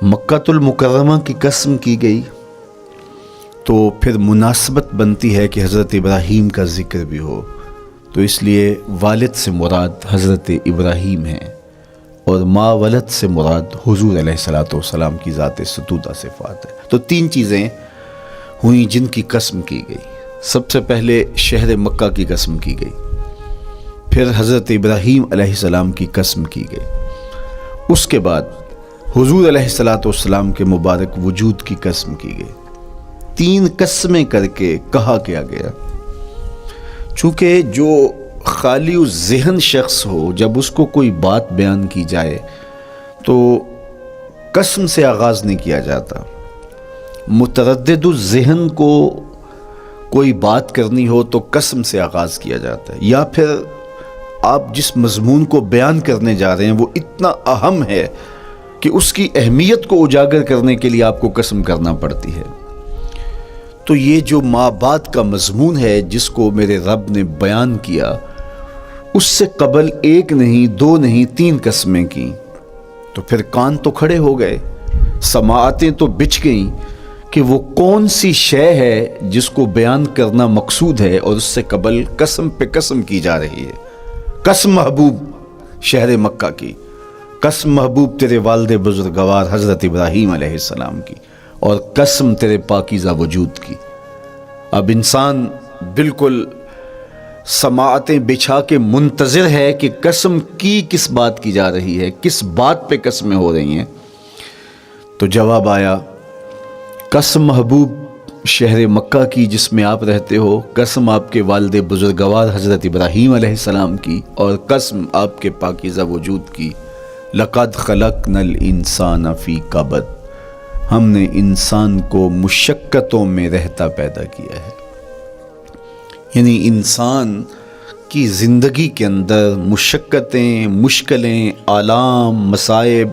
مکۃ المکرمہ کی قسم کی گئی تو پھر مناسبت بنتی ہے کہ حضرت ابراہیم کا ذکر بھی ہو، تو اس لیے والد سے مراد حضرت ابراہیم ہیں اور ما ولد سے مراد حضور علیہ الصلوۃ والسلام کی ذات ستودہ صفات ہے۔ تو تین چیزیں ہوئیں جن کی قسم کی گئی۔ سب سے پہلے شہر مکہ کی قسم کی گئی، پھر حضرت ابراہیم علیہ السلام کی قسم کی گئی، اس کے بعد حضور علیہ الصلوۃ والسلام کے مبارک وجود کی قسم کی گئی۔ تین قسمیں کر کے کہا کیا گیا، چونکہ جو خالی ذہن شخص ہو، جب اس کو کوئی بات بیان کی جائے تو قسم سے آغاز نہیں کیا جاتا۔ متردد الذہن کو کوئی بات کرنی ہو تو قسم سے آغاز کیا جاتا ہے، یا پھر آپ جس مضمون کو بیان کرنے جا رہے ہیں وہ اتنا اہم ہے کہ اس کی اہمیت کو اجاگر کرنے کے لیے آپ کو قسم کرنا پڑتی ہے۔ تو یہ جو ما بعد کا مضمون ہے جس کو میرے رب نے بیان کیا، اس سے قبل ایک نہیں، دو نہیں، تین قسمیں کی، تو پھر کان تو کھڑے ہو گئے، سماعتیں تو بچھ گئیں کہ وہ کون سی شے ہے جس کو بیان کرنا مقصود ہے، اور اس سے قبل قسم پہ قسم کی جا رہی ہے۔ قسم محبوب شہر مکہ کی، قسم محبوب تیرے والد بزرگوار حضرت ابراہیم علیہ السلام کی، اور قسم تیرے پاکیزہ وجود کی۔ اب انسان بالکل سماعتیں بچھا کے منتظر ہے کہ قسم کی کس بات کی جا رہی ہے، کس بات پہ قسمیں ہو رہی ہیں، تو جواب آیا قسم محبوب شہر مکہ کی جس میں آپ رہتے ہو، قسم آپ کے والد بزرگوار حضرت ابراہیم علیہ السلام کی، اور قسم آپ کے پاکیزہ وجود کی۔ لقد خلقنا الانسان فی کبد، ہم نے انسان کو مشقتوں میں رہتا پیدا کیا ہے۔ یعنی انسان کی زندگی کے اندر مشقتیں، مشکلیں، آلام، مصائب،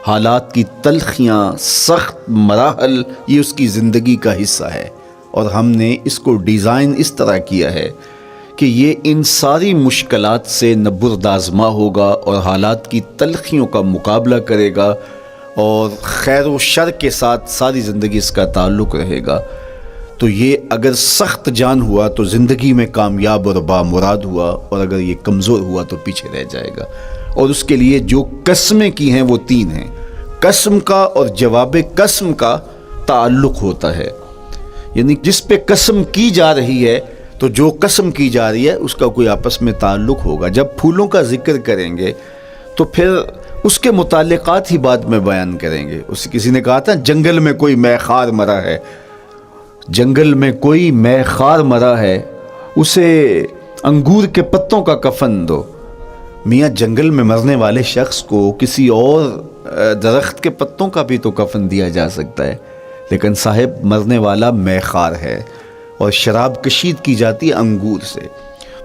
حالات کی تلخیاں، سخت مراحل، یہ اس کی زندگی کا حصہ ہے، اور ہم نے اس کو ڈیزائن اس طرح کیا ہے کہ یہ ان ساری مشکلات سے نہ بردآزما ہوگا اور حالات کی تلخیوں کا مقابلہ کرے گا، اور خیر و شر کے ساتھ ساری زندگی اس کا تعلق رہے گا۔ تو یہ اگر سخت جان ہوا تو زندگی میں کامیاب اور بامراد ہوا، اور اگر یہ کمزور ہوا تو پیچھے رہ جائے گا۔ اور اس کے لیے جو قسمیں کی ہیں وہ تین ہیں۔ قسم کا اور جواب قسم کا تعلق ہوتا ہے، یعنی جس پہ قسم کی جا رہی ہے تو جو قسم کی جا رہی ہے اس کا کوئی آپس میں تعلق ہوگا۔ جب پھولوں کا ذکر کریں گے تو پھر اس کے متعلقات ہی بعد میں بیان کریں گے۔ کسی نے کہا تھا جنگل میں کوئی مے خار مرا ہے، جنگل میں کوئی مے خار مرا ہے، اسے انگور کے پتوں کا کفن دو۔ میاں جنگل میں مرنے والے شخص کو کسی اور درخت کے پتوں کا بھی تو کفن دیا جا سکتا ہے، لیکن صاحب مرنے والا مے خار ہے، اور شراب کشید کی جاتی ہے انگور سے،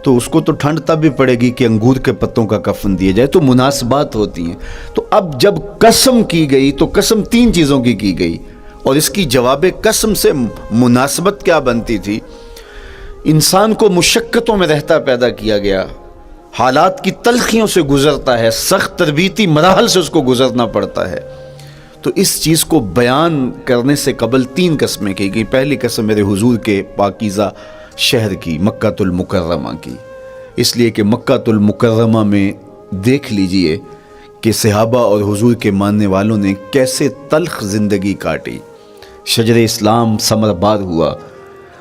تو اس کو تو ٹھنڈ تب بھی پڑے گی کہ انگور کے پتوں کا کفن دیا جائے۔ تو مناسبات ہوتی ہیں۔ تو اب جب قسم کی گئی تو قسم تین چیزوں کی گئی، اور اس کی جواب قسم سے مناسبت کیا بنتی تھی؟ انسان کو مشقتوں میں رہتا پیدا کیا گیا، حالات کی تلخیوں سے گزرتا ہے، سخت تربیتی مراحل سے اس کو گزرنا پڑتا ہے۔ تو اس چیز کو بیان کرنے سے قبل تین قسمیں کی گئی۔ پہلی قسم میرے حضور کے پاکیزہ شہر کی، مکۃ المکرمہ کی، اس لیے کہ مکۃ المکرمہ میں دیکھ لیجئے کہ صحابہ اور حضور کے ماننے والوں نے کیسے تلخ زندگی کاٹی۔ شجر اسلام ثمر بار ہوا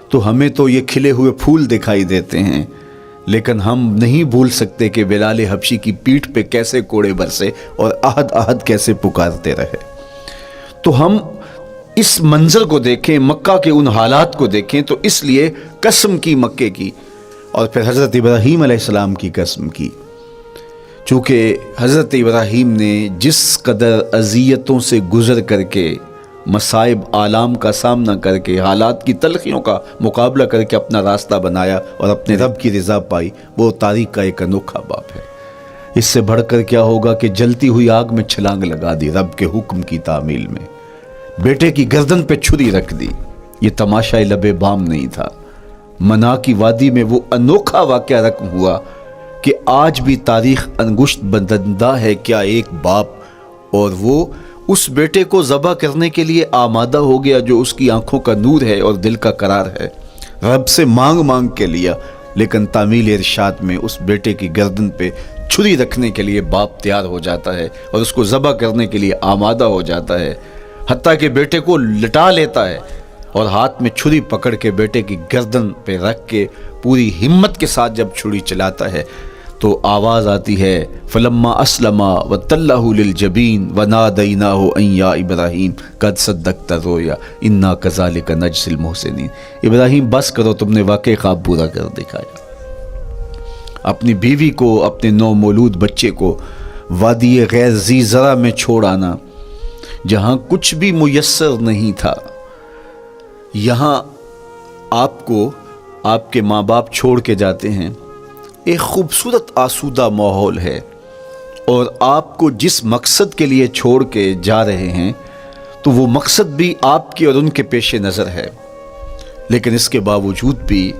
تو ہمیں تو یہ کھلے ہوئے پھول دکھائی دیتے ہیں، لیکن ہم نہیں بھول سکتے کہ بلال حبشی کی پیٹھ پہ کیسے کوڑے برسے اور احد احد کیسے پکارتے رہے۔ تو ہم اس منظر کو دیکھیں، مکہ کے ان حالات کو دیکھیں، تو اس لیے قسم کی مکے کی، اور پھر حضرت ابراہیم علیہ السلام کی قسم کی، چونکہ حضرت ابراہیم نے جس قدر اذیتوں سے گزر کر کے، مصائب آلام کا سامنا کر کے، حالات کی تلخیوں کا مقابلہ کر کے اپنا راستہ بنایا اور اپنے رب کی رضا پائی، وہ تاریخ کا ایک انوکھا باپ ہے۔ اس سے بڑھ کر کیا ہوگا کہ جلتی ہوئی آگ میں چھلانگ لگا دی رب کے حکم کی تعمیل میں، بیٹے کی گردن پہ چھری رکھ دی۔ یہ تماشا لب بام نہیں تھا، منا کی وادی میں وہ انوکھا واقعہ رقم ہوا کہ آج بھی تاریخ انگشت بدندہ ہے کیا ایک باپ، اور وہ اس بیٹے کو ذبح کرنے کے لیے آمادہ ہو گیا جو اس کی آنکھوں کا نور ہے اور دل کا قرار ہے. رب سے مانگ مانگ کے لیا، لیکن تعمیل ارشاد میں اس بیٹے کی گردن پہ چھری رکھنے کے لیے باپ تیار ہو جاتا ہے اور اس کو ذبح کرنے کے لیے آمادہ ہو جاتا ہے، حتیٰ کہ بیٹے کو لٹا لیتا ہے اور ہاتھ میں چھری پکڑ کے بیٹے کی گردن پہ رکھ کے پوری ہمت کے ساتھ جب چھری چلاتا ہے تو آواز آتی ہے فلما اسلما وتلہ للجبین ونادیناہ ان یا ابراہیم قد صدقت الرؤیا انا کذالک نجزی المحسنین. ابراہیم بس کرو، تم نے واقعی خواب پورا کر دکھایا. اپنی بیوی کو، اپنے نو مولود بچے کو وادی غیر ذی زرع میں چھوڑ آنا، جہاں کچھ بھی میسر نہیں تھا. یہاں آپ کو آپ کے ماں باپ چھوڑ کے جاتے ہیں، ایک خوبصورت آسودہ ماحول ہے، اور آپ کو جس مقصد کے لیے چھوڑ کے جا رہے ہیں تو وہ مقصد بھی آپ کے اور ان کے پیش نظر ہے، لیکن اس کے باوجود بھی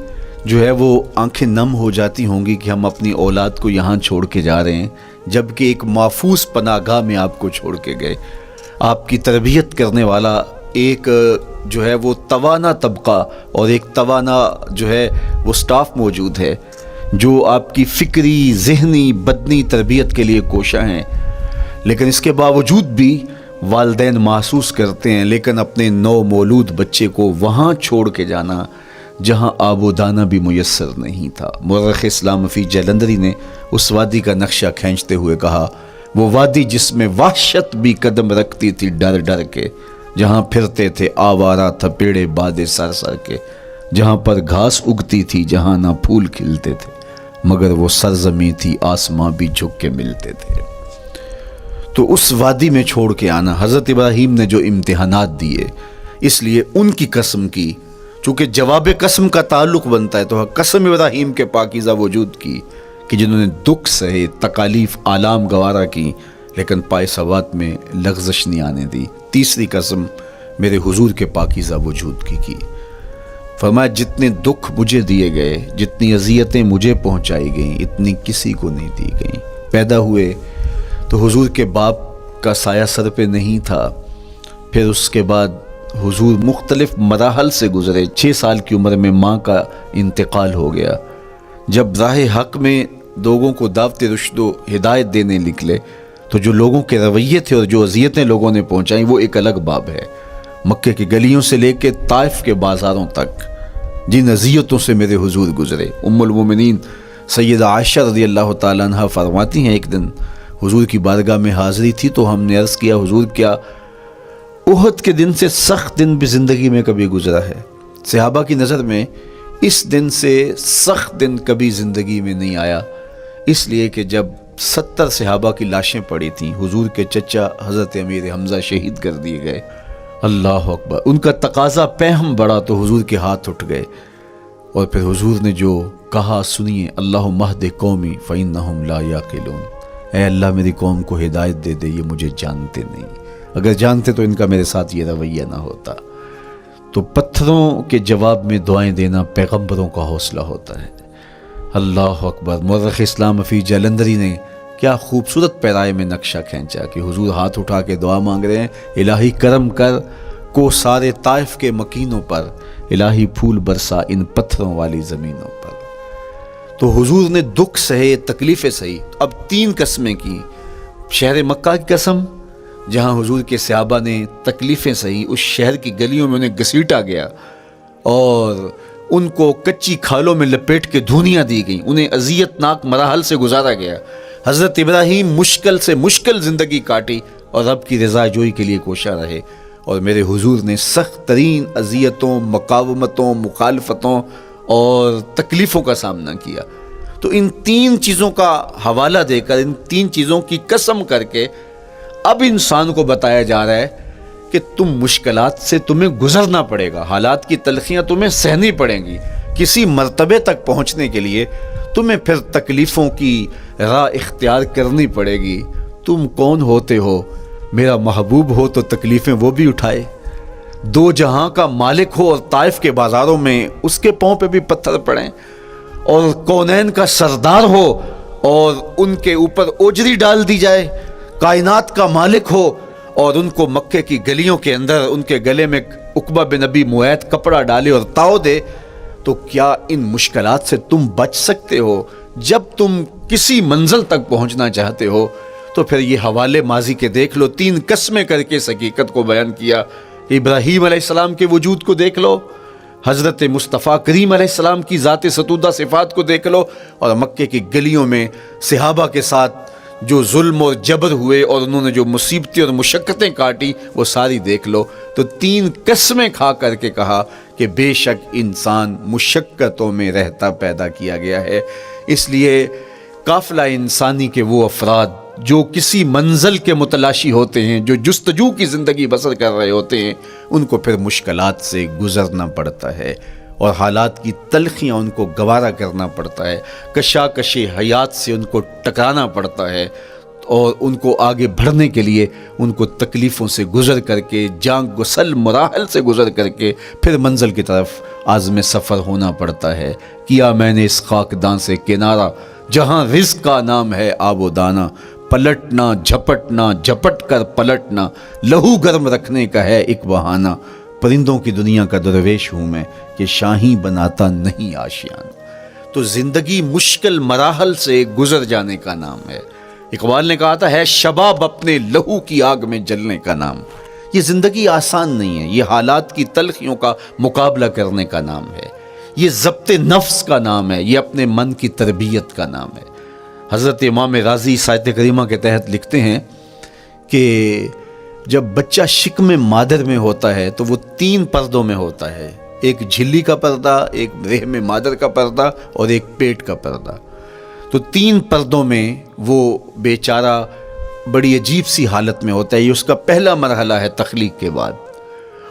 جو ہے وہ آنکھیں نم ہو جاتی ہوں گی کہ ہم اپنی اولاد کو یہاں چھوڑ کے جا رہے ہیں، جبکہ ایک محفوظ پناہ گاہ میں آپ کو چھوڑ کے گئے. آپ کی تربیت کرنے والا ایک جو ہے وہ توانا طبقہ اور ایک توانا جو ہے وہ سٹاف موجود ہے جو آپ کی فکری، ذہنی، بدنی تربیت کے لیے کوشاں ہیں، لیکن اس کے باوجود بھی والدین محسوس کرتے ہیں لیکن اپنے نو مولود بچے کو وہاں چھوڑ کے جانا جہاں آب و دانہ بھی میسر نہیں تھا. مورخ اسلام فی جلندری نے اس وادی کا نقشہ کھینچتے ہوئے کہا، وہ وادی جس میں وحشت بھی قدم رکھتی تھی ڈر ڈر کے، جہاں پھرتے تھے آوارہ تھپیڑے بادے سر سر کے، جہاں پر گھاس اگتی تھی، جہاں نہ پھول کھلتے تھے، مگر وہ سرزمین تھی آسماں بھی جھک کے ملتے تھے. تو اس وادی میں چھوڑ کے آنا، حضرت ابراہیم نے جو امتحانات دیے، اس لیے ان کی قسم کی، چونکہ جواب قسم کا تعلق بنتا ہے، تو قسم ابراہیم کے پاکیزہ وجود کی کہ جنہوں نے دکھ سہے، تکالیف آلام گوارا کی، لیکن پائے ثبات میں لغزش نہیں آنے دی. تیسری قسم میرے حضور کے پاکیزہ وجود کی فرمایا جتنے دکھ مجھے دیے گئے، جتنی اذیتیں مجھے پہنچائی گئیں، اتنی کسی کو نہیں دی گئیں. پیدا ہوئے تو حضور کے باپ کا سایہ سر پہ نہیں تھا، پھر اس کے بعد حضور مختلف مراحل سے گزرے. 6 سال کی عمر میں ماں کا انتقال ہو گیا. جب راہ حق میں لوگوں کو دعوت رشد و ہدایت دینے نکلے تو جو لوگوں کے رویے تھے اور جو اذیتیں لوگوں نے پہنچائیں وہ ایک الگ باب ہے. مکے کی گلیوں سے لے کے طائف کے بازاروں تک جن اذیتوں سے میرے حضور گزرے. ام المومنین سیدہ عائشہ رضی اللہ تعالیٰ عنہ فرماتی ہیں ایک دن حضور کی بارگاہ میں حاضری تھی تو ہم نے عرض کیا حضور کیا احد کے دن سے سخت دن بھی زندگی میں کبھی گزرا ہے؟ صحابہ کی نظر میں اس دن سے سخت دن کبھی زندگی میں نہیں آیا، اس لیے کہ جب 70 صحابہ کی لاشیں پڑی تھیں، حضور کے چچا حضرت امیر حمزہ شہید کر دیے گئے. اللہ اکبر. ان کا تقاضا پہم بڑا تو حضور کے ہاتھ اٹھ گئے، اور پھر حضور نے جو کہا سنیے، اللہم اہد قومی فإنہم لا یعقلون. اے اللہ میری قوم کو ہدایت دے دے، یہ مجھے جانتے نہیں، اگر جانتے تو ان کا میرے ساتھ یہ رویہ نہ ہوتا. تو پتھروں کے جواب میں دعائیں دینا پیغمبروں کا حوصلہ ہوتا ہے. اللہ اکبر. مورخ اسلام فی جلندری نے کیا خوبصورت پیرائے میں نقشہ کھینچا کہ حضور ہاتھ اٹھا کے دعا مانگ رہے ہیں، الہی کرم کر کو سارے طائف کے مکینوں پر، الہی پھول برسا ان پتھروں والی زمینوں پر. تو حضور نے دکھ سہے، تکلیفیں سہی. اب 3 قسمیں کی. شہر مکہ کی قسم جہاں حضور کے صحابہ نے تکلیفیں سہی، اس شہر کی گلیوں میں انہیں گھسیٹا گیا اور ان کو کچی کھالوں میں لپیٹ کے دھونیاں دی گئیں، انہیں اذیت ناک مراحل سے گزارا گیا. حضرت ابراہیم مشکل سے مشکل زندگی کاٹی اور رب کی رضا جوئی کے لیے کوشاں رہے، اور میرے حضور نے سخت ترین اذیتوں، مقاومتوں، مخالفتوں اور تکلیفوں کا سامنا کیا. تو ان 3 چیزوں کا حوالہ دے کر، ان 3 چیزوں کی قسم کر کے اب انسان کو بتایا جا رہا ہے کہ تم مشکلات سے تمہیں گزرنا پڑے گا، حالات کی تلخیاں تمہیں سہنی پڑیں گی. کسی مرتبے تک پہنچنے کے لیے تمہیں پھر تکلیفوں کی راہ اختیار کرنی پڑے گی. تم کون ہوتے ہو؟ میرا محبوب ہو تو تکلیفیں وہ بھی اٹھائے، 2 جہاں کا مالک ہو اور طائف کے بازاروں میں اس کے پاؤں پہ بھی پتھر پڑیں، اور کونین کا سردار ہو اور ان کے اوپر اوجری ڈال دی جائے، کائنات کا مالک ہو اور ان کو مکے کی گلیوں کے اندر ان کے گلے میں عقبہ بن ابی معیط کپڑا ڈالے اور تاؤ دے، تو کیا ان مشکلات سے تم بچ سکتے ہو؟ جب تم کسی منزل تک پہنچنا چاہتے ہو تو پھر یہ حوالے ماضی کے دیکھ لو، 3 قسمیں کر کے اس حقیقت کو بیان کیا۔ ابراہیم علیہ السلام کے وجود کو دیکھ لو، حضرت مصطفیٰ کریم علیہ السلام کی ذات ستودہ صفات کو دیکھ لو، اور مکے کی گلیوں میں صحابہ کے ساتھ جو ظلم اور جبر ہوئے اور انہوں نے جو مصیبتیں اور مشقتیں کاٹی وہ ساری دیکھ لو۔ تو 3 قسمیں کھا کر کے کہا کہ بے شک انسان مشقتوں میں رہتا پیدا کیا گیا ہے۔ اس لیے قافلہ انسانی کے وہ افراد جو کسی منزل کے متلاشی ہوتے ہیں، جو جستجو کی زندگی بسر کر رہے ہوتے ہیں، ان کو پھر مشکلات سے گزرنا پڑتا ہے اور حالات کی تلخیاں ان کو گوارا کرنا پڑتا ہے، کشاکش حیات سے ان کو ٹکرانا پڑتا ہے، اور ان کو آگے بڑھنے کے لیے ان کو تکلیفوں سے گزر کر کے، جان گسل مراحل سے گزر کر کے پھر منزل کی طرف عازم سفر ہونا پڑتا ہے۔ کیا میں نے اس خاکدان سے کنارہ جہاں رزق کا نام ہے آب و دانہ، پلٹنا جھپٹنا جھپٹ کر پلٹنا لہو گرم رکھنے کا ہے ایک بہانہ، پرندوں کی دنیا کا درویش ہوں میں کہ شاہی بناتا نہیں آشیان۔ تو زندگی مشکل مراحل سے گزر جانے کا نام ہے۔ اقبال نے کہا تھا ہے شباب اپنے لہو کی آگ میں جلنے کا نام۔ یہ زندگی آسان نہیں ہے، یہ حالات کی تلخیوں کا مقابلہ کرنے کا نام ہے، یہ ضبط نفس کا نام ہے، یہ اپنے من کی تربیت کا نام ہے۔ حضرت امام رازی آیت کریمہ کے تحت لکھتے ہیں کہ جب بچہ شکم مادر میں ہوتا ہے تو وہ 3 پردوں میں ہوتا ہے، ایک جھلی کا پردہ، ایک رحم مادر کا پردہ اور ایک پیٹ کا پردہ۔ تو 3 پردوں میں وہ بیچارہ بڑی عجیب سی حالت میں ہوتا ہے۔ یہ اس کا پہلا مرحلہ ہے تخلیق کے بعد،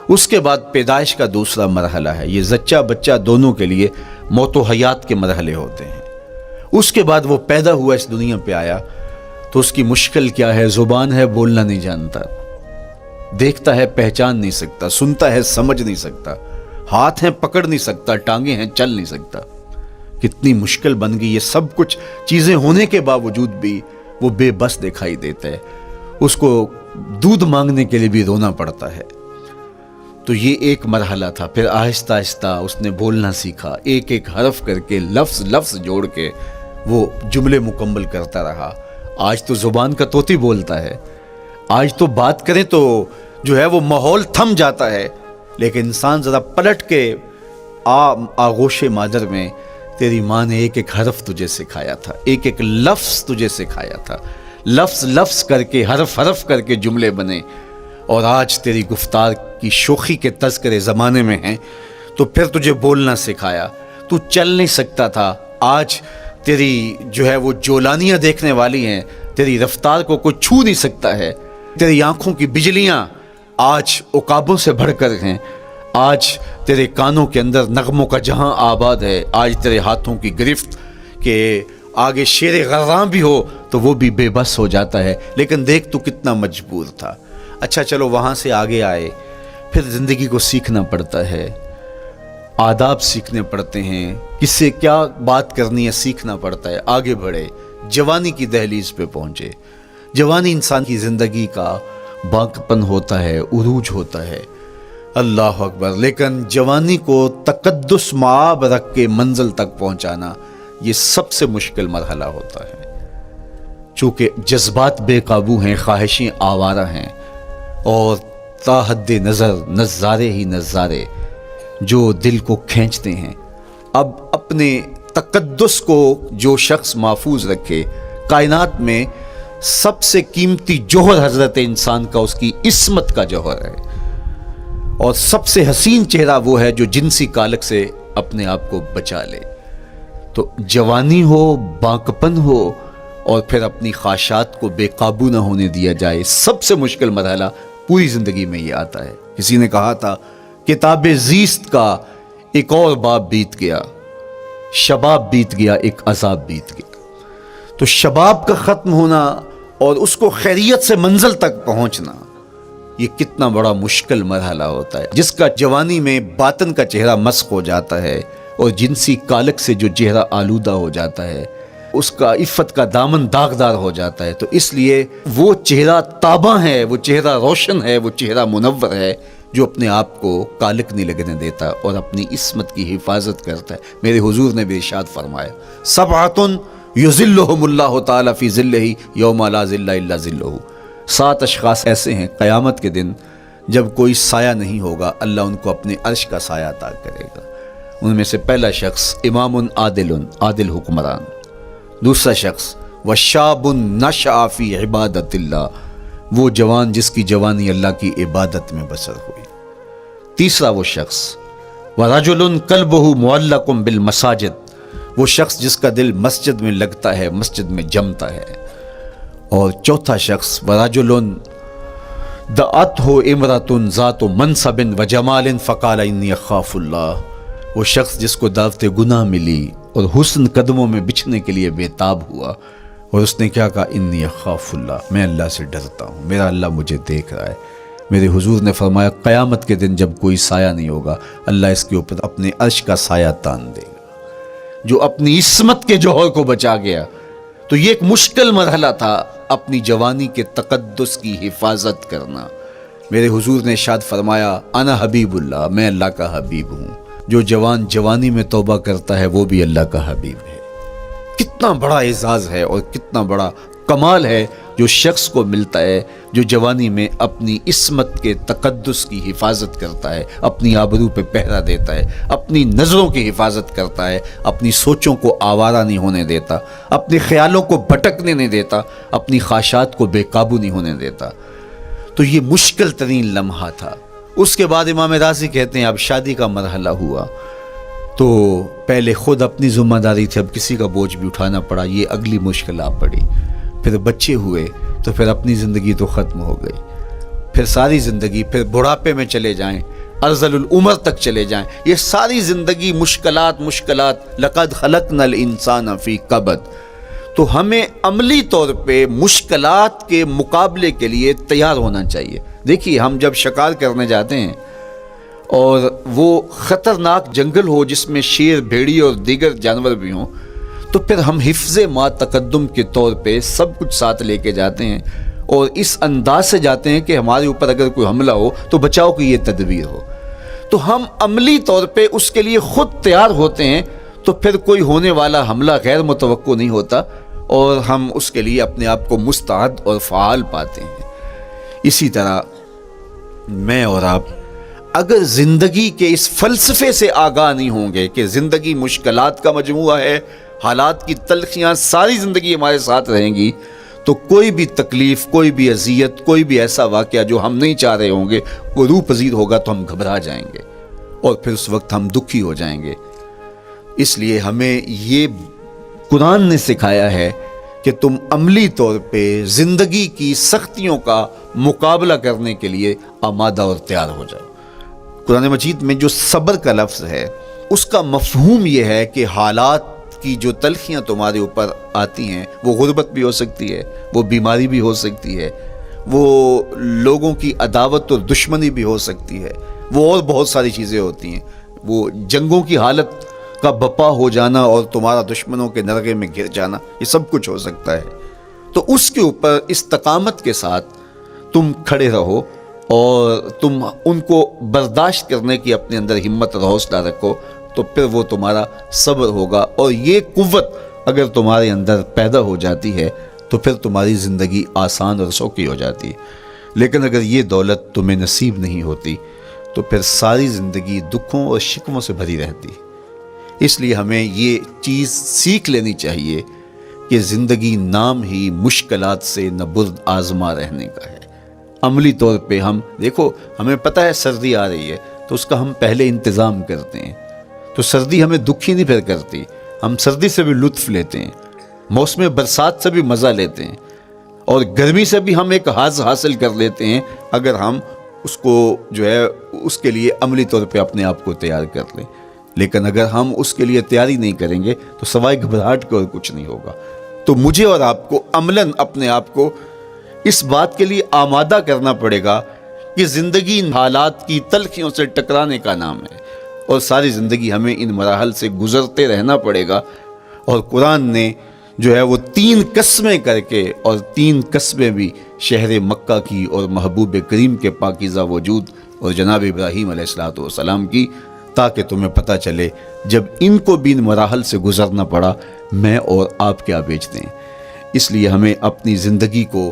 اس کے بعد پیدائش کا دوسرا مرحلہ ہے، یہ زچہ بچہ دونوں کے لیے موت و حیات کے مرحلے ہوتے ہیں۔ اس کے بعد وہ پیدا ہوا، اس دنیا پہ آیا تو اس کی مشکل کیا ہے؟ زبان ہے بولنا نہیں جانتا، دیکھتا ہے پہچان نہیں سکتا، سنتا ہے سمجھ نہیں سکتا، ہاتھ ہیں پکڑ نہیں سکتا، ٹانگیں ہیں چل نہیں سکتا۔ کتنی مشکل بن گئی، یہ سب کچھ چیزیں ہونے کے باوجود بھی وہ بے بس دکھائی دیتا ہے، اس کو دودھ مانگنے کے لیے بھی رونا پڑتا ہے۔ تو یہ ایک مرحلہ تھا۔ پھر آہستہ آہستہ اس نے بولنا سیکھا، ایک ایک حرف کر کے لفظ جوڑ کے وہ جملے مکمل کرتا رہا۔ آج تو زبان کا طوطی بولتا ہے، آج تو بات کریں تو جو ہے وہ ماحول تھم جاتا ہے، لیکن انسان ذرا پلٹ کے آغوش مادر میں تیری ماں نے ایک ایک حرف تجھے سکھایا تھا، ایک ایک لفظ تجھے سکھایا تھا، لفظ کر کے حرف کر کے جملے بنے، اور آج تیری گفتار کی شوخی کے تذکرے زمانے میں ہیں، تو پھر تجھے بولنا سکھایا، تو چل نہیں سکتا تھا، آج تیری جو ہے وہ جولانیاں دیکھنے والی ہیں، تیری رفتار کو کوئی چھو نہیں سکتا ہے، تیری آنکھوں کی بجلیاں آج عقابوں سے بڑھ کر ہیں، آج تیرے کانوں کے اندر نغموں کا جہاں آباد ہے، آج تیرے ہاتھوں کی گرفت کہ آگے شیر غراں بھی ہو تو وہ بھی بے بس ہو جاتا ہے، لیکن دیکھ تو کتنا مجبور تھا۔ اچھا چلو وہاں سے آگے آئے، پھر زندگی کو سیکھنا پڑتا ہے، آداب سیکھنے پڑتے ہیں، کس سے کیا بات کرنی ہے سیکھنا پڑتا ہے، آگے بڑھے، جوانی کی دہلیز پہ پہنچے۔ جوانی انسان کی زندگی کا باقپن ہوتا ہے، عروج ہوتا ہے، اللہ اکبر، لیکن جوانی کو تقدس معاب رکھ کے منزل تک پہنچانا یہ سب سے مشکل مرحلہ ہوتا ہے، چونکہ جذبات بے قابو ہیں، خواہشیں آوارہ ہیں، اور تا حد نظر نظارے ہی نظارے جو دل کو کھینچتے ہیں۔ اب اپنے تقدس کو جو شخص محفوظ رکھے، کائنات میں سب سے قیمتی جوہر حضرت انسان کا اس کی عصمت کا جوہر ہے، اور سب سے حسین چہرہ وہ ہے جو جنسی کالک سے اپنے آپ کو بچا لے۔ تو جوانی ہو، باقپن ہو، اور پھر اپنی خواہشات کو بے قابو نہ ہونے دیا جائے، سب سے مشکل مرحلہ پوری زندگی میں یہ آتا ہے۔ کسی نے کہا تھا کتاب زیست کا ایک اور باب بیت گیا، شباب بیت گیا، ایک عذاب بیت گیا۔ تو شباب کا ختم ہونا اور اس کو خیریت سے منزل تک پہنچنا، یہ کتنا بڑا مشکل مرحلہ ہوتا ہے، جس کا جوانی میں باطن کا چہرہ مسخ ہو جاتا ہے اور جنسی کالک سے جو چہرہ آلودہ ہو جاتا ہے، اس کا عفت کا دامن داغدار ہو جاتا ہے۔ تو اس لیے وہ چہرہ تاباں ہے، وہ چہرہ روشن ہے، وہ چہرہ منور ہے جو اپنے آپ کو کالک نہیں لگنے دیتا اور اپنی عصمت کی حفاظت کرتا ہے۔ میرے حضور نے بھی ارشاد فرمایا، سبعۃ یظلھم اللہ تعالی فی ظلہ یوم لا ظل الا ظلہ، 7 اشخاص ایسے ہیں قیامت کے دن جب کوئی سایہ نہیں ہوگا، اللہ ان کو اپنے عرش کا سایہ عطا کرے گا۔ ان میں سے پہلا شخص امام عادل حکمران، دوسرا شخص وشاب نشأ فی عبادت اللہ، وہ جوان جس کی جوانی اللہ کی عبادت میں بسر ہوئی، تیسرا وہ شخص ورجل قلبہ معلق بالمساجد، وہ شخص جس کا دل مسجد میں لگتا ہے، مسجد میں جمتا ہے، اور چوتھا شخص ورجل دعته امرأة ذات منصب وجمال فقال انی اخاف اللہ، وہ شخص جس کو دعوت گناہ ملی اور حسن قدموں میں بچھنے کے لیے بےتاب ہوا، اور اس نے کیا کہا، انی اخاف اللہ، میں اللہ سے ڈرتا ہوں، میرا اللہ مجھے دیکھ رہا ہے۔ میرے حضور نے فرمایا قیامت کے دن جب کوئی سایہ نہیں ہوگا، اللہ اس کے اوپر اپنے عرش کا سایہ تان دے گا۔ جو اپنی عصمت کے جوہر کو بچا گیا، تو یہ ایک مشکل مرحلہ تھا اپنی جوانی کے تقدس کی حفاظت کرنا۔ میرے حضور نے ارشاد فرمایا، انا حبیب اللہ، میں اللہ کا حبیب ہوں۔ جو جوان جوانی میں توبہ کرتا ہے وہ بھی اللہ کا حبیب ہے۔ کتنا بڑا اعزاز ہے اور کتنا بڑا کمال ہے جو شخص کو ملتا ہے جو جوانی میں اپنی عصمت کے تقدس کی حفاظت کرتا ہے، اپنی آبرو پہ پہرا دیتا ہے، اپنی نظروں کی حفاظت کرتا ہے، اپنی سوچوں کو آوارہ نہیں ہونے دیتا، اپنے خیالوں کو بھٹکنے نہیں دیتا، اپنی خواہشات کو بے قابو نہیں ہونے دیتا۔ تو یہ مشکل ترین لمحہ تھا۔ اس کے بعد امام راضی کہتے ہیں اب شادی کا مرحلہ ہوا، تو پہلے خود اپنی ذمہ داری تھی، اب کسی کا بوجھ بھی اٹھانا پڑا، یہ اگلی مشکل آ پڑی۔ پھر بچے ہوئے تو پھر اپنی زندگی تو ختم ہو گئی، پھر ساری زندگی، پھر بڑھاپے میں چلے جائیں، ارذل العمر تک چلے جائیں، یہ ساری زندگی مشکلات لقد خلقنا الانسان فی کبد۔ تو ہمیں عملی طور پہ مشکلات کے مقابلے کے لیے تیار ہونا چاہیے۔ دیکھیے ہم جب شکار کرنے جاتے ہیں اور وہ خطرناک جنگل ہو جس میں شیر، بھیڑی اور دیگر جانور بھی ہوں، تو پھر ہم حفظ ما تقدم کے طور پہ سب کچھ ساتھ لے کے جاتے ہیں اور اس انداز سے جاتے ہیں کہ ہمارے اوپر اگر کوئی حملہ ہو تو بچاؤ کی یہ تدبیر ہو۔ تو ہم عملی طور پہ اس کے لیے خود تیار ہوتے ہیں، تو پھر کوئی ہونے والا حملہ غیر متوقع نہیں ہوتا اور ہم اس کے لیے اپنے آپ کو مستعد اور فعال پاتے ہیں۔ اسی طرح میں اور آپ اگر زندگی کے اس فلسفے سے آگاہ نہیں ہوں گے کہ زندگی مشکلات کا مجموعہ ہے، حالات کی تلخیاں ساری زندگی ہمارے ساتھ رہیں گی، تو کوئی بھی تکلیف، کوئی بھی اذیت، کوئی بھی ایسا واقعہ جو ہم نہیں چاہ رہے ہوں گے وہ روح پذیر ہوگا تو ہم گھبرا جائیں گے اور پھر اس وقت ہم دکھی ہو جائیں گے۔ اس لیے ہمیں یہ قرآن نے سکھایا ہے کہ تم عملی طور پہ زندگی کی سختیوں کا مقابلہ کرنے کے لیے آمادہ اور تیار ہو جاؤ۔ قرآن مجید میں جو صبر کا لفظ ہے اس کا مفہوم یہ ہے کہ حالات کی جو تلخیاں تمہارے اوپر آتی ہیں، وہ غربت بھی ہو سکتی ہے، وہ بیماری بھی ہو سکتی ہے، وہ لوگوں کی عداوت اور دشمنی بھی ہو سکتی ہے، وہ اور بہت ساری چیزیں ہوتی ہیں، وہ جنگوں کی حالت کا بپا ہو جانا اور تمہارا دشمنوں کے نرغے میں گر جانا، یہ سب کچھ ہو سکتا ہے۔ تو اس کے اوپر استقامت کے ساتھ تم کھڑے رہو اور تم ان کو برداشت کرنے کی اپنے اندر ہمت اور حوصلہ رکھو، تو پھر وہ تمہارا صبر ہوگا، اور یہ قوت اگر تمہارے اندر پیدا ہو جاتی ہے تو پھر تمہاری زندگی آسان اور سوکھی ہو جاتی ہے۔ لیکن اگر یہ دولت تمہیں نصیب نہیں ہوتی تو پھر ساری زندگی دکھوں اور شکووں سے بھری رہتی۔ اس لیے ہمیں یہ چیز سیکھ لینی چاہیے کہ زندگی نام ہی مشکلات سے نبرد آزما رہنے کا ہے۔ عملی طور پہ ہم دیکھو، ہمیں پتہ ہے سردی آ رہی ہے تو اس کا ہم پہلے انتظام کرتے ہیں، تو سردی ہمیں دکھی نہیں پھر کرتی، ہم سردی سے بھی لطف لیتے ہیں، موسم برسات سے بھی مزہ لیتے ہیں، اور گرمی سے بھی ہم ایک حاز حاصل کر لیتے ہیں اگر ہم اس کو جو ہے اس کے لیے عملی طور پہ اپنے آپ کو تیار کر لیں۔ لیکن اگر ہم اس کے لیے تیاری نہیں کریں گے تو سوائے گھبراہٹ کے اور کچھ نہیں ہوگا۔ تو مجھے اور آپ کو عملاً اپنے آپ کو اس بات کے لیے آمادہ کرنا پڑے گا کہ زندگی حالات کی تلخیوں سے ٹکرانے کا نام ہے، اور ساری زندگی ہمیں ان مراحل سے گزرتے رہنا پڑے گا۔ اور قرآن نے جو ہے وہ 3 قسمیں کر کے، اور 3 قسمیں بھی شہر مکہ کی اور محبوب کریم کے پاکیزہ وجود اور جناب ابراہیم علیہ السلام کی، تاکہ تمہیں پتہ چلے جب ان کو بھی ان مراحل سے گزرنا پڑا، میں اور آپ کیا بیچتے ہیں۔ اس لیے ہمیں اپنی زندگی کو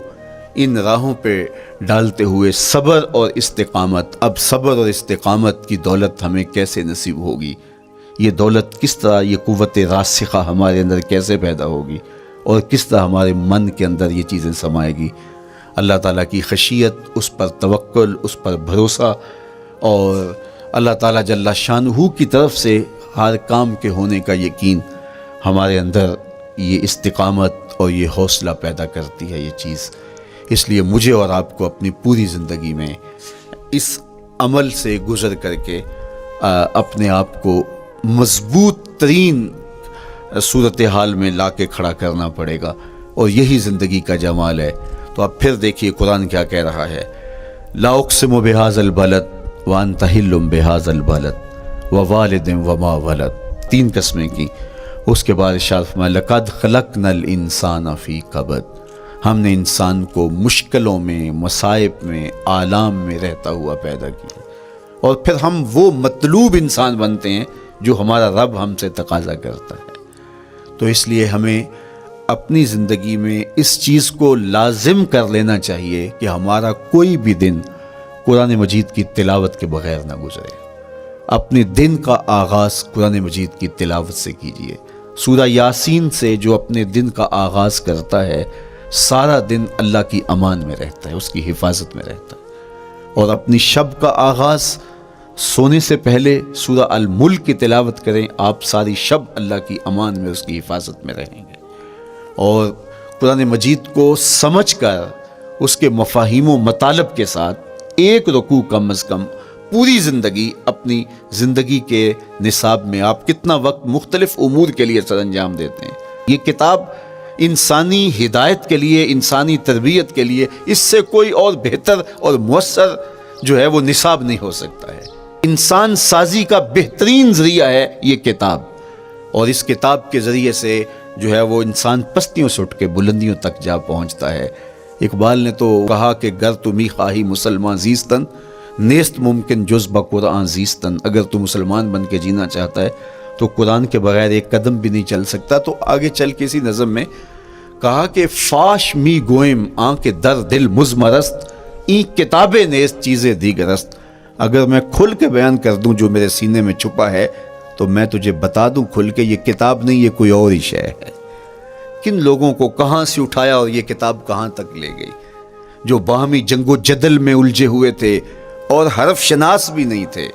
ان راہوں پہ ڈالتے ہوئے صبر اور استقامت، اب صبر اور استقامت کی دولت ہمیں کیسے نصیب ہوگی، یہ دولت کس طرح، یہ قوت راسخہ ہمارے اندر کیسے پیدا ہوگی، اور کس طرح ہمارے من کے اندر یہ چیزیں سمائے گی۔ اللہ تعالیٰ کی خشیت، اس پر توکل، اس پر بھروسہ، اور اللہ تعالیٰ جل شانہ کی طرف سے ہر کام کے ہونے کا یقین ہمارے اندر یہ استقامت اور یہ حوصلہ پیدا کرتی ہے یہ چیز۔ اس لیے مجھے اور آپ کو اپنی پوری زندگی میں اس عمل سے گزر کر کے اپنے آپ کو مضبوط ترین صورتحال میں لا کے کھڑا کرنا پڑے گا، اور یہی زندگی کا جمال ہے۔ تو اب پھر دیکھیے قرآن کیا کہہ رہا ہے، لا اقسم بہذا البلد وانت حل بہذا البلد ووالد وما ولد، 3 قسمیں کی۔ اس کے بعد ارشاد فرمایا لقد خلقنا الانسان فی کبد، ہم نے انسان کو مشکلوں میں، مصائب میں، آلام میں رہتا ہوا پیدا کیا، اور پھر ہم وہ مطلوب انسان بنتے ہیں جو ہمارا رب ہم سے تقاضا کرتا ہے۔ تو اس لیے ہمیں اپنی زندگی میں اس چیز کو لازم کر لینا چاہیے کہ ہمارا کوئی بھی دن قرآن مجید کی تلاوت کے بغیر نہ گزرے۔ اپنے دن کا آغاز قرآن مجید کی تلاوت سے کیجیے۔ سورہ یاسین سے جو اپنے دن کا آغاز کرتا ہے، سارا دن اللہ کی امان میں رہتا ہے، اس کی حفاظت میں رہتا ہے۔ اور اپنی شب کا آغاز سونے سے پہلے سورہ الملک کی تلاوت کریں، آپ ساری شب اللہ کی امان میں، اس کی حفاظت میں رہیں گے۔ اور قرآن مجید کو سمجھ کر اس کے مفاہیم و مطالب کے ساتھ ایک رکوع کم از کم پوری زندگی، اپنی زندگی کے نصاب میں آپ کتنا وقت مختلف امور کے لیے سر انجام دیتے ہیں۔ یہ کتاب انسانی ہدایت کے لیے، انسانی تربیت کے لیے، اس سے کوئی اور بہتر اور مؤثر جو ہے وہ نصاب نہیں ہو سکتا ہے۔ انسان سازی کا بہترین ذریعہ ہے یہ کتاب، اور اس کتاب کے ذریعے سے جو ہے وہ انسان پستیوں سے اٹھ کے بلندیوں تک جا پہنچتا ہے۔ اقبال نے تو کہا کہ گر تمی خواہی مسلمان زیستن، نیست ممکن جز بقرآن زیستن، اگر تو مسلمان بن کے جینا چاہتا ہے تو قرآن کے بغیر ایک قدم بھی نہیں چل سکتا۔ تو آگے چل کے اسی نظم میں کہا کہ فاش می گوئم آنکھ در دل مزمرست، این کتابیں نیست چیزیں دیگرست، اگر میں کھل کے بیان کر دوں جو میرے سینے میں چھپا ہے تو میں تجھے بتا دوں کھل کے یہ کتاب نہیں، یہ کوئی اور ہی شے ہے۔ کن لوگوں کو کہاں سے اٹھایا اور یہ کتاب کہاں تک لے گئی، جو باہمی جنگ و جدل میں الجھے ہوئے تھے اور حرف شناس بھی نہیں تھے،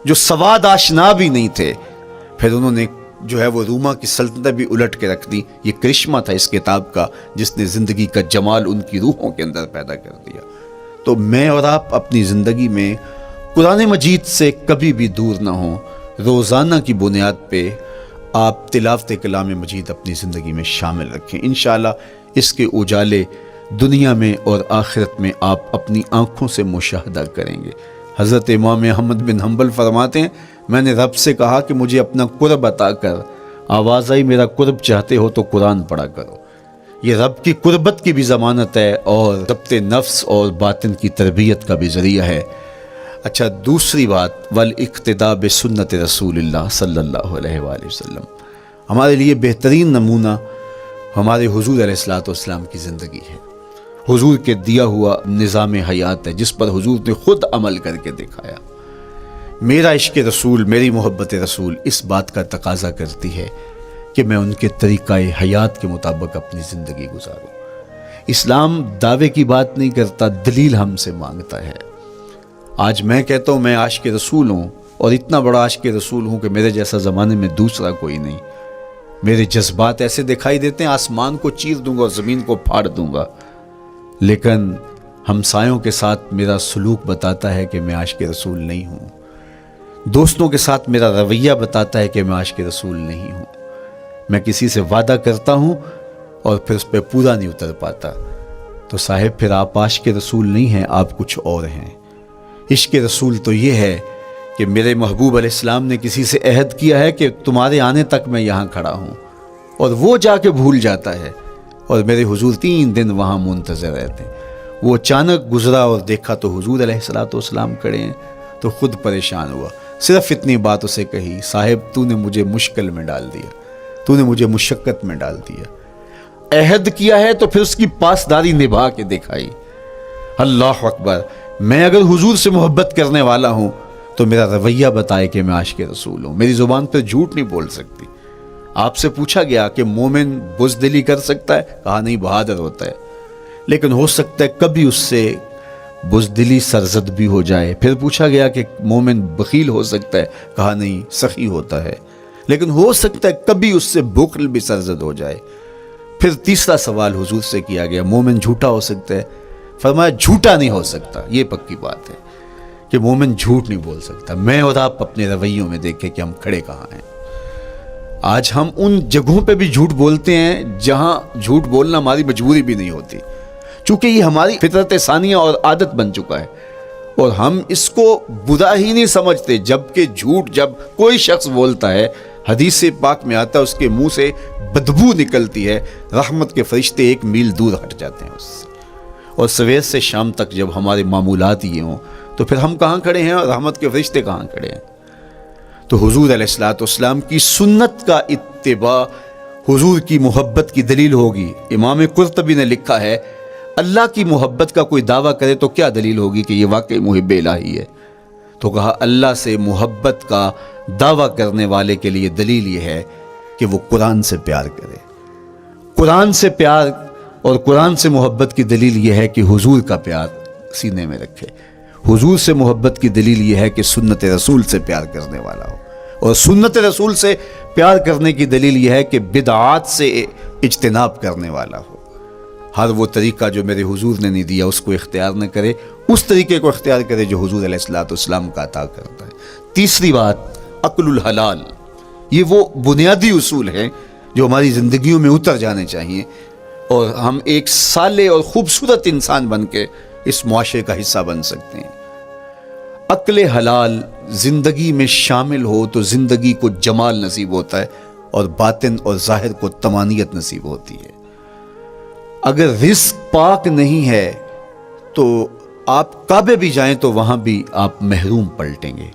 جو سواد آشنا بھی نہیں تھے، پھر انہوں نے جو ہے وہ روما کی سلطنت بھی الٹ کے رکھ دی۔ یہ کرشمہ تھا اس کتاب کا، جس نے زندگی کا جمال ان کی روحوں کے اندر پیدا کر دیا۔ تو میں اور آپ اپنی زندگی میں قرآن مجید سے کبھی بھی دور نہ ہوں، روزانہ کی بنیاد پہ آپ تلاوت کلام مجید اپنی زندگی میں شامل رکھیں۔ انشاءاللہ اس کے اجالے دنیا میں اور آخرت میں آپ اپنی آنکھوں سے مشاہدہ کریں گے۔ حضرت امام احمد بن حنبل فرماتے ہیں، میں نے رب سے کہا کہ مجھے اپنا قرب عطا کر، آواز آئی میرا قرب چاہتے ہو تو قرآن پڑھا کرو۔ یہ رب کی قربت کی بھی ضمانت ہے اور ضبط نفس اور باطن کی تربیت کا بھی ذریعہ ہے۔ اچھا، دوسری بات، والاقتداء بسنت رسول اللہ صلی اللہ علیہ وآلہ وسلم، ہمارے لیے بہترین نمونہ ہمارے حضور علیہ السلام کی زندگی ہے، حضور کے دیا ہوا نظام حیات ہے جس پر حضور نے خود عمل کر کے دکھایا۔ میرا عشق رسول، میری محبت رسول اس بات کا تقاضا کرتی ہے کہ میں ان کے طریقہ حیات کے مطابق اپنی زندگی گزاروں۔ اسلام دعوے کی بات نہیں کرتا، دلیل ہم سے مانگتا ہے۔ آج میں کہتا ہوں میں عاشق رسول ہوں، اور اتنا بڑا عاشق رسول ہوں کہ میرے جیسا زمانے میں دوسرا کوئی نہیں۔ میرے جذبات ایسے دکھائی دیتے ہیں، آسمان کو چیر دوں گا اور زمین کو پھاڑ دوں گا، لیکن ہمسایوں کے ساتھ میرا سلوک بتاتا ہے کہ میں عاشق رسول نہیں ہوں۔ دوستوں کے ساتھ میرا رویہ بتاتا ہے کہ میں عاشق رسول نہیں ہوں۔ میں کسی سے وعدہ کرتا ہوں اور پھر اس پہ پورا نہیں اتر پاتا، تو صاحب پھر آپ عاشق رسول نہیں ہیں، آپ کچھ اور ہیں۔ عشق رسول تو یہ ہے کہ میرے محبوب علیہ السلام نے کسی سے عہد کیا ہے کہ تمہارے آنے تک میں یہاں کھڑا ہوں، اور وہ جا کے بھول جاتا ہے، اور میرے حضور 3 دن وہاں منتظر رہتے ہیں۔ وہ اچانک گزرا اور دیکھا تو حضور علیہ الصلوۃ والسلام کھڑے ہیں، تو خود پریشان ہوا، صرف اتنی بات اسے کہی، صاحب تو نے مجھے مشکل میں ڈال دیا، تو نے مجھے مشقت میں ڈال دیا۔ عہد کیا ہے تو پھر اس کی پاسداری نبھا کے دکھائی۔ اللہ اکبر، میں اگر حضور سے محبت کرنے والا ہوں تو میرا رویہ بتائے کہ میں عاشق رسول ہوں، میری زبان پہ جھوٹ نہیں بول سکتی۔ آپ سے پوچھا گیا کہ مومن بزدلی کر سکتا ہے؟ کہا نہیں، بہادر ہوتا ہے، لیکن ہو سکتا ہے کبھی اس سے بزدلی سرزد بھی ہو جائے۔ پھر پوچھا گیا کہ مومن بخیل ہو سکتا ہے؟ کہا نہیں، سخی ہوتا ہے، لیکن ہو سکتا ہے کبھی اس سے بخل بھی سرزد ہو جائے۔ پھر تیسرا سوال حضور سے کیا گیا، مومن جھوٹا ہو سکتا ہے؟ فرمایا جھوٹا نہیں ہو سکتا، یہ پکی بات ہے کہ مومن جھوٹ نہیں بول سکتا۔ میں اور آپ اپنے رویوں میں دیکھیں کہ ہم کھڑے کہاں ہیں۔ آج ہم ان جگہوں پہ بھی جھوٹ بولتے ہیں جہاں جھوٹ بولنا ہماری مجبوری بھی نہیں ہوتی، چونکہ یہ ہماری فطرت ثانیہ اور عادت بن چکا ہے، اور ہم اس کو برا ہی نہیں سمجھتے۔ جبکہ جھوٹ جب کوئی شخص بولتا ہے، حدیث پاک میں آتا ہے اس کے منہ سے بدبو نکلتی ہے، رحمت کے فرشتے 1 میل دور ہٹ جاتے ہیں اس سے۔ اور سویر سے شام تک جب ہمارے معمولات یہ ہوں تو پھر ہم کہاں کھڑے ہیں اور رحمت کے فرشتے کہاں کھڑے ہیں؟ تو حضور علیہ الصلوۃ والسلام کی سنت کا اتباع حضور کی محبت کی دلیل ہوگی۔ امام قرطبی نے لکھا ہے، اللہ کی محبت کا کوئی دعویٰ کرے تو کیا دلیل ہوگی کہ یہ واقعی محب الہی ہے؟ تو کہا اللہ سے محبت کا دعویٰ کرنے والے کے لیے دلیل یہ ہے کہ وہ قرآن سے پیار کرے۔ قرآن سے پیار اور قرآن سے محبت کی دلیل یہ ہے کہ حضور کا پیار سینے میں رکھے۔ حضور سے محبت کی دلیل یہ ہے کہ سنت رسول سے پیار کرنے والا ہو، اور سنت رسول سے پیار کرنے کی دلیل یہ ہے کہ بدعات سے اجتناب کرنے والا ہو۔ ہر وہ طریقہ جو میرے حضور نے نہیں دیا اس کو اختیار نہ کرے، اس طریقے کو اختیار کرے جو حضور علیہ الصلوۃ والسلام کا عطا کرتا ہے۔ تیسری بات، عقل الحلال۔ یہ وہ بنیادی اصول ہیں جو ہماری زندگیوں میں اتر جانے چاہیے، اور ہم ایک صالح اور خوبصورت انسان بن کے اس معاشرے کا حصہ بن سکتے ہیں۔ عقل حلال زندگی میں شامل ہو تو زندگی کو جمال نصیب ہوتا ہے، اور باطن اور ظاہر کو طمانینت نصیب ہوتی ہے۔ اگر رزق پاک نہیں ہے تو آپ کعبے بھی جائیں تو وہاں بھی آپ محروم پلٹیں گے۔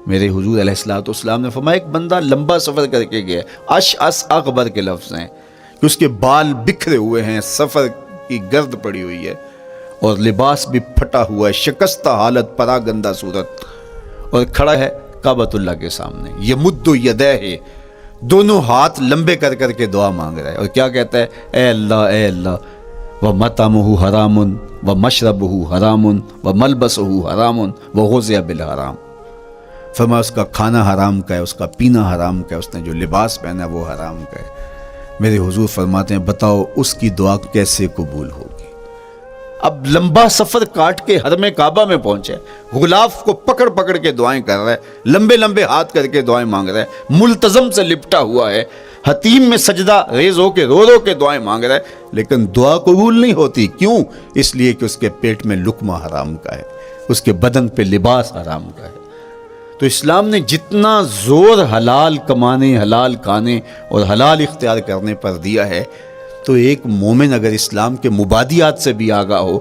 میرے حضور علیہ الصلوۃ والسلام نے فرمایا، ایک بندہ لمبا سفر کر کے گیا، اشعث اغبر کے لفظ ہیں کہ اس کے بال بکھرے ہوئے ہیں، سفر کی گرد پڑی ہوئی ہے، اور لباس بھی پھٹا ہوا ہے، شکستہ حالت، پراگندہ صورت، اور کھڑا ہے کعبۃ اللہ کے سامنے، یمد یدیہ، دونوں ہاتھ لمبے کر کر کے دعا مانگ رہا ہے، اور کیا کہتا ہے؟ اے اللہ، وَمَطْعَمُهُ حَرَامٌ وَمَشْرَبُهُ حَرَامٌ وَمَلْبَسُهُ حَرَامٌ وَغُذِّيَ بِالْحَرَام۔ فرمایا اس کا کھانا حرام کا ہے، اس کا پینا حرام کا ہے، اس نے جو لباس پہنا ہے وہ حرام کا ہے۔ میرے حضور فرماتے ہیں، بتاؤ اس کی دعا کیسے قبول ہوگی؟ اب لمبا سفر کاٹ کے حرم کعبہ میں پہنچے، غلاف کو پکڑ پکڑ کے دعائیں کر رہا ہے، لمبے لمبے ہاتھ کر کے دعائیں مانگ رہا ہے، ملتزم سے لپٹا ہوا ہے، حتیم میں سجدہ ریز ہو کے رو رو کے دعائیں مانگ رہا ہے، لیکن دعا قبول نہیں ہوتی۔ کیوں؟ اس لیے کہ اس کے پیٹ میں لقمہ حرام کا ہے، اس کے بدن پہ لباس حرام کا ہے۔ تو اسلام نے جتنا زور حلال کمانے، حلال کھانے اور حلال اختیار کرنے پر دیا ہے، تو ایک مومن اگر اسلام کے مبادیات سے بھی آگاہ ہو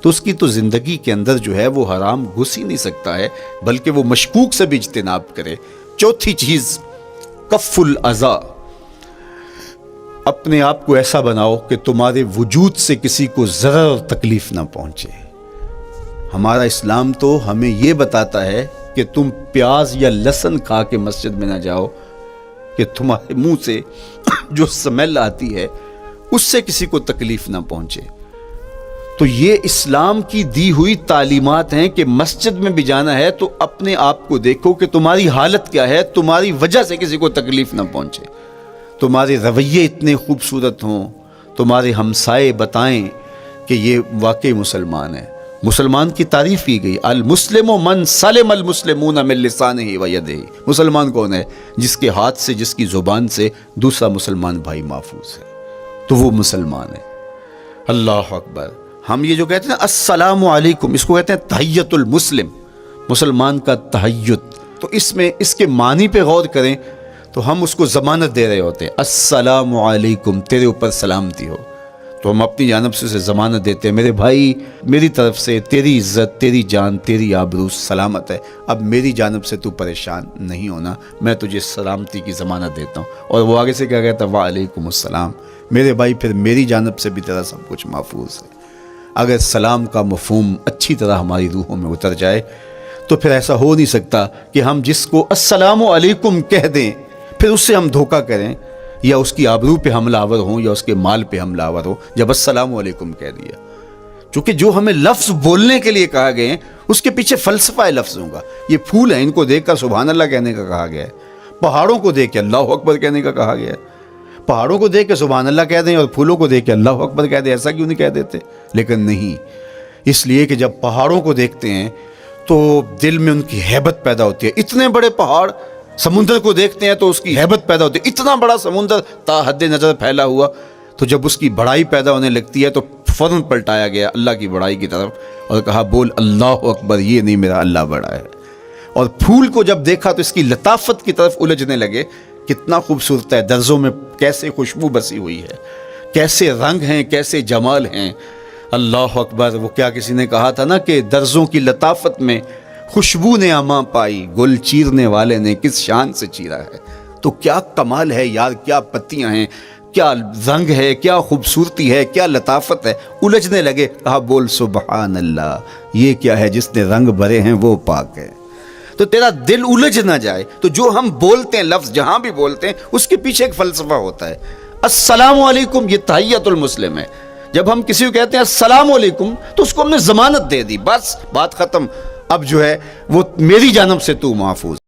تو اس کی تو زندگی کے اندر جو ہے وہ حرام گھس ہی نہیں سکتا ہے، بلکہ وہ مشکوک سے بھی اجتناب کرے۔ چوتھی چیز، کف الاذی۔ اپنے آپ کو ایسا بناؤ کہ تمہارے وجود سے کسی کو ضرر اور تکلیف نہ پہنچے۔ ہمارا اسلام تو ہمیں یہ بتاتا ہے کہ تم پیاز یا لہسن کھا کے مسجد میں نہ جاؤ کہ تمہارے منہ سے جو سمیل آتی ہے اس سے کسی کو تکلیف نہ پہنچے۔ تو یہ اسلام کی دی ہوئی تعلیمات ہیں کہ مسجد میں بھی جانا ہے تو اپنے آپ کو دیکھو کہ تمہاری حالت کیا ہے، تمہاری وجہ سے کسی کو تکلیف نہ پہنچے، تمہارے رویے اتنے خوبصورت ہوں، تمہارے ہمسائے بتائیں کہ یہ واقعی مسلمان ہے۔ مسلمان کی تعریف کی گئی، المسلم من سلم المسلمون من لسانہ و یدہ۔ مسلمان کون ہے؟ جس کے ہاتھ سے، جس کی زبان سے دوسرا مسلمان بھائی محفوظ ہے، تو وہ مسلمان ہے۔ اللہ اکبر۔ ہم یہ جو کہتے ہیں السلام علیکم، اس کو کہتے ہیں تحیت المسلم، مسلمان کا تحیت۔ تو اس میں اس کے معنی پہ غور کریں تو ہم اس کو ضمانت دے رہے ہوتے ہیں، السلام علیکم، تیرے اوپر سلامتی ہو، تو ہم اپنی جانب سے اسے ضمانت دیتے ہیں، میرے بھائی میری طرف سے تیری عزت، تیری جان، تیری آبرو سلامت ہے، اب میری جانب سے تو پریشان نہیں ہونا، میں تجھے سلامتی کی ضمانت دیتا ہوں۔ اور وہ آگے سے کیا کہتا ہے، وعلیکم السلام، میرے بھائی پھر میری جانب سے بھی تیرا سب کچھ محفوظ ہے۔ اگر سلام کا مفہوم اچھی طرح ہماری روحوں میں اتر جائے تو پھر ایسا ہو نہیں سکتا کہ ہم جس کو السلام علیکم کہہ دیں پھر اس سے ہم دھوکہ کریں یا اس کی آبرو پہ حملہ آور ہوں یا اس کے مال پہ حملہ آور ہو جب السلام علیکم کہہ دیا۔ چونکہ جو ہمیں لفظ بولنے کے لیے کہا گئے ہیں اس کے پیچھے فلسفہ ہے لفظوں کا۔ یہ پھول ہیں، ان کو دیکھ کر سبحان اللہ کہنے کا کہا گیا ہے، پہاڑوں کو دیکھ کے اللہ اکبر کہنے کا کہا گیا ہے۔ پہاڑوں کو دیکھ کے سبحان اللہ کہہ دیں اور پھولوں کو دیکھ کے اللہ اکبر کہہ دیں، ایسا کیوں نہیں کہہ دیتے؟ لیکن نہیں، اس لیے کہ جب پہاڑوں کو دیکھتے ہیں تو دل میں ان کی ہیبت پیدا ہوتی ہے۔ اتنے بڑے پہاڑ، سمندر کو دیکھتے ہیں تو اس کی ہیبت پیدا ہوتی ہے، اتنا بڑا سمندر تا حد نظر پھیلا ہوا، تو جب اس کی بڑائی پیدا ہونے لگتی ہے تو فوراً پلٹایا گیا اللہ کی بڑائی کی طرف اور کہا بول اللہ اکبر، یہ نہیں میرا اللہ بڑا ہے۔ اور پھول کو جب دیکھا تو اس کی لطافت کی طرف الجھنے لگے، کتنا خوبصورت ہے، درزوں میں کیسے خوشبو بسی ہوئی ہے، کیسے رنگ ہیں، کیسے جمال ہیں، اللہ اکبر۔ وہ کیا کسی نے کہا تھا نا کہ درزوں کی لطافت میں خوشبو نے اماں پائی، گل چیرنے والے نے کس شان سے چیرا ہے۔ تو کیا کمال ہے یار، کیا پتیاں ہیں، کیا رنگ ہے، کیا خوبصورتی ہے، کیا لطافت ہے۔ الجھنے لگے، کہا بول سبحان اللہ، یہ کیا ہے، جس نے رنگ بھرے ہیں وہ پاک ہے۔ تو تیرا دل الجھ نہ جائے تو جو ہم بولتے ہیں لفظ جہاں بھی بولتے ہیں اس کے پیچھے ایک فلسفہ ہوتا ہے۔ السلام علیکم یہ تحیۃ المسلم ہے، جب ہم کسی کو کہتے ہیں السلام علیکم تو اس کو ہم نے ضمانت دے دی، بس بات ختم، اب جو ہے وہ میری جانب سے تو محفوظ۔